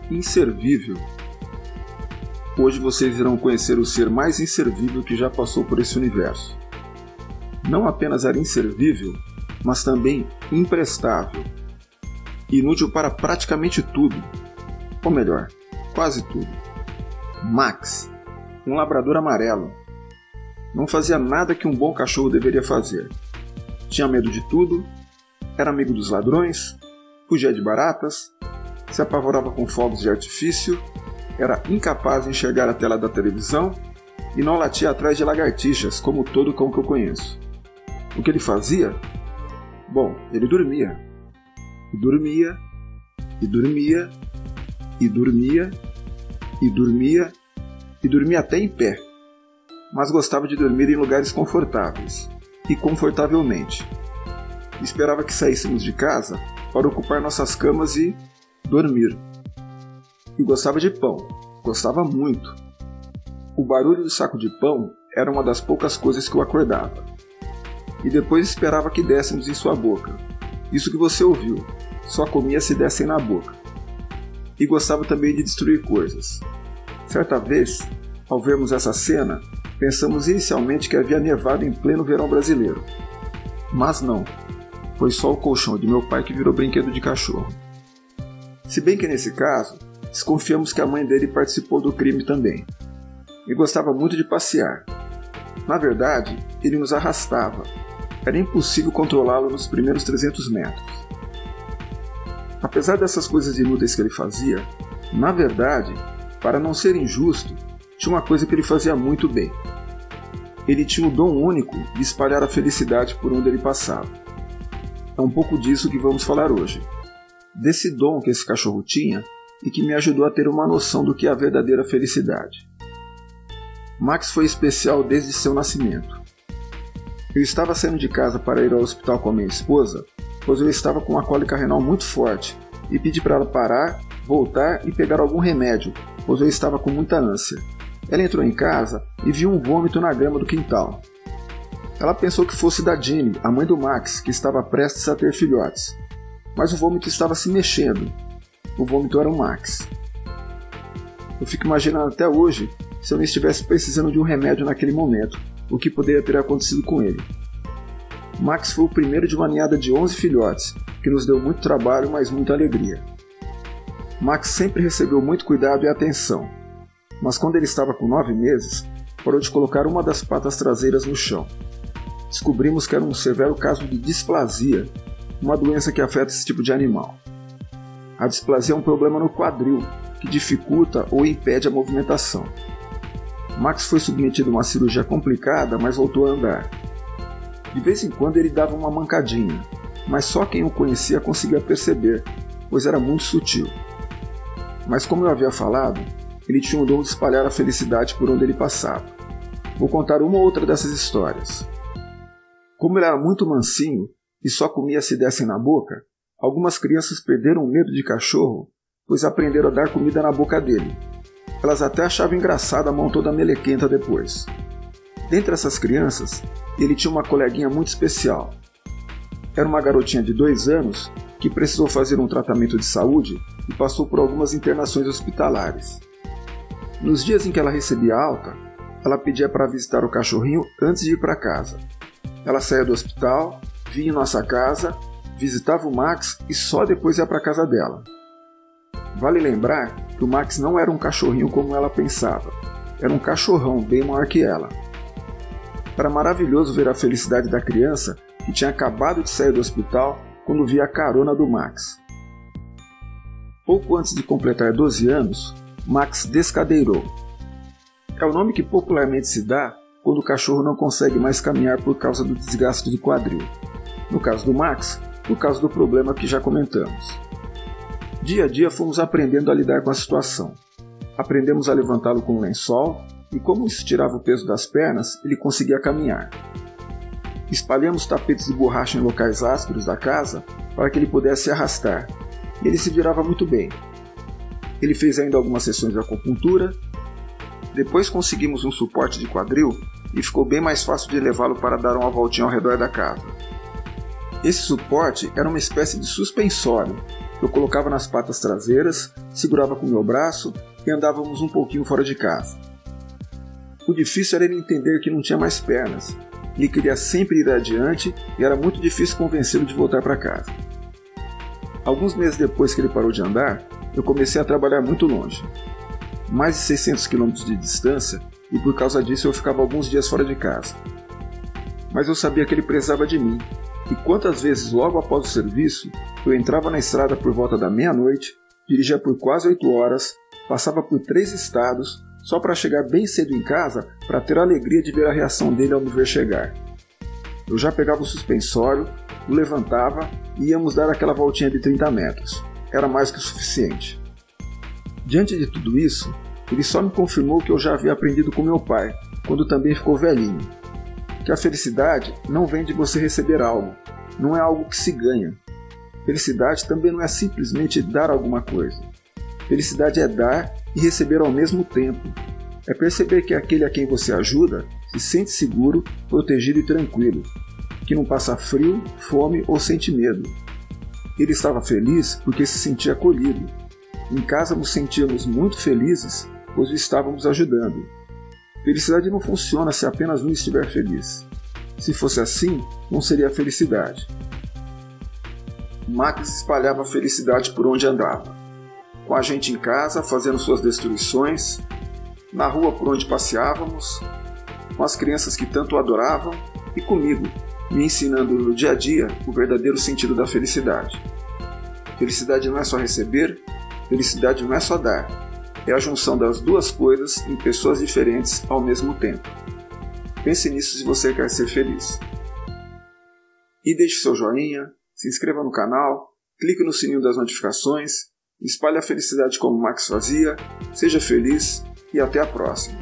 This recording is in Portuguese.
inservível. Hoje vocês irão conhecer o ser mais inservível que já passou por esse universo. Não apenas era inservível, mas também imprestável. Inútil para praticamente tudo. Ou melhor, quase tudo. Max, um labrador amarelo. Não fazia nada que um bom cachorro deveria fazer. Tinha medo de tudo, era amigo dos ladrões, fugia de baratas, se apavorava com fogos de artifício, era incapaz de enxergar a tela da televisão e não latia atrás de lagartixas, como todo cão que eu conheço. O que ele fazia? Bom, ele dormia. E dormia, e dormia, e dormia, e dormia, e dormia até em pé. Mas gostava de dormir em lugares confortáveis, e confortavelmente. Esperava que saíssemos de casa para ocupar nossas camas e dormir. E gostava de pão, gostava muito. O barulho do saco de pão era uma das poucas coisas que eu acordava. E depois esperava que dessemos em sua boca. Isso que você ouviu, só comia se dessem na boca. E gostava também de destruir coisas. Certa vez, ao vermos essa cena, pensamos inicialmente que havia nevado em pleno verão brasileiro. Mas não, foi só o colchão de meu pai que virou brinquedo de cachorro. Se bem que nesse caso, desconfiamos que a mãe dele participou do crime também. E gostava muito de passear. Na verdade, ele nos arrastava. Era impossível controlá-lo nos primeiros 300 metros. Apesar dessas coisas inúteis que ele fazia, na verdade, para não ser injusto, tinha uma coisa que ele fazia muito bem. Ele tinha o dom único de espalhar a felicidade por onde ele passava. É um pouco disso que vamos falar hoje. Desse dom que esse cachorro tinha e que me ajudou a ter uma noção do que é a verdadeira felicidade. Max foi especial desde seu nascimento. Eu estava saindo de casa para ir ao hospital com a minha esposa, pois eu estava com uma cólica renal muito forte e pedi para ela parar, voltar e pegar algum remédio, pois eu estava com muita ânsia. Ela entrou em casa e viu um vômito na grama do quintal. Ela pensou que fosse da Jenny, a mãe do Max, que estava prestes a ter filhotes. Mas o vômito estava se mexendo. O vômito era o Max. Eu fico imaginando até hoje se eu não estivesse precisando de um remédio naquele momento, o que poderia ter acontecido com ele. Max foi o primeiro de uma ninhada de 11 filhotes, que nos deu muito trabalho, mas muita alegria. Max sempre recebeu muito cuidado e atenção, mas quando ele estava com 9 meses, parou de colocar uma das patas traseiras no chão. Descobrimos que era um severo caso de displasia, uma doença que afeta esse tipo de animal. A displasia é um problema no quadril, que dificulta ou impede a movimentação. Max foi submetido a uma cirurgia complicada, mas voltou a andar. De vez em quando ele dava uma mancadinha, mas só quem o conhecia conseguia perceber, pois era muito sutil. Mas como eu havia falado, ele tinha o dom de espalhar a felicidade por onde ele passava. Vou contar uma ou outra dessas histórias. Como ele era muito mansinho e só comia se dessem na boca, algumas crianças perderam o medo de cachorro, pois aprenderam a dar comida na boca dele. Elas até achavam engraçada a mão toda melequenta depois. Dentre essas crianças, ele tinha uma coleguinha muito especial. Era uma garotinha de 2 anos que precisou fazer um tratamento de saúde e passou por algumas internações hospitalares. Nos dias em que ela recebia alta, ela pedia para visitar o cachorrinho antes de ir para casa. Ela saía do hospital, vinha em nossa casa, visitava o Max e só depois ia para casa dela. Vale lembrar que o Max não era um cachorrinho como ela pensava. Era um cachorrão bem maior que ela. Era maravilhoso ver a felicidade da criança que tinha acabado de sair do hospital quando via a carona do Max. Pouco antes de completar 12 anos, Max descadeirou. É o nome que popularmente se dá quando o cachorro não consegue mais caminhar por causa do desgaste do quadril. No caso do Max, por causa do problema que já comentamos. Dia a dia fomos aprendendo a lidar com a situação. Aprendemos a levantá-lo com um lençol e, como isso tirava o peso das pernas, ele conseguia caminhar. Espalhamos tapetes de borracha em locais ásperos da casa para que ele pudesse se arrastar, e ele se virava muito bem. Ele fez ainda algumas sessões de acupuntura. Depois conseguimos um suporte de quadril e ficou bem mais fácil de levá-lo para dar uma voltinha ao redor da casa. Esse suporte era uma espécie de suspensório, Eu colocava nas patas traseiras, segurava com meu braço e andávamos um pouquinho fora de casa. O difícil era ele entender que não tinha mais pernas. Ele queria sempre ir adiante e era muito difícil convencê-lo de voltar para casa. Alguns meses depois que ele parou de andar, eu comecei a trabalhar muito longe. Mais de 600 km de distância, e por causa disso eu ficava alguns dias fora de casa. Mas eu sabia que ele prezava de mim, e quantas vezes logo após o serviço, eu entrava na estrada por volta da meia-noite, dirigia por quase 8 horas, passava por 3 estados, só para chegar bem cedo em casa para ter a alegria de ver a reação dele ao me ver chegar. Eu já pegava o suspensório, o levantava e íamos dar aquela voltinha de 30 metros. Era mais que o suficiente. Diante de tudo isso, ele só me confirmou que eu já havia aprendido com meu pai, quando também ficou velhinho. Que a felicidade não vem de você receber algo, não é algo que se ganha. Felicidade também não é simplesmente dar alguma coisa. Felicidade é dar e receber ao mesmo tempo. É perceber que aquele a quem você ajuda se sente seguro, protegido e tranquilo, que não passa frio, fome ou sente medo. Ele estava feliz porque se sentia acolhido. Em casa nos sentíamos muito felizes, pois o estávamos ajudando. Felicidade não funciona se apenas um estiver feliz. Se fosse assim, não seria felicidade. Max espalhava a felicidade por onde andava. Com a gente em casa, fazendo suas destruições, na rua por onde passeávamos, com as crianças que tanto o adoravam e comigo, me ensinando no dia a dia o verdadeiro sentido da felicidade. Felicidade não é só receber, felicidade não é só dar. É a junção das duas coisas em pessoas diferentes ao mesmo tempo. Pense nisso se você quer ser feliz. E deixe seu joinha, se inscreva no canal, clique no sininho das notificações, espalhe a felicidade como Max fazia, seja feliz e até a próxima.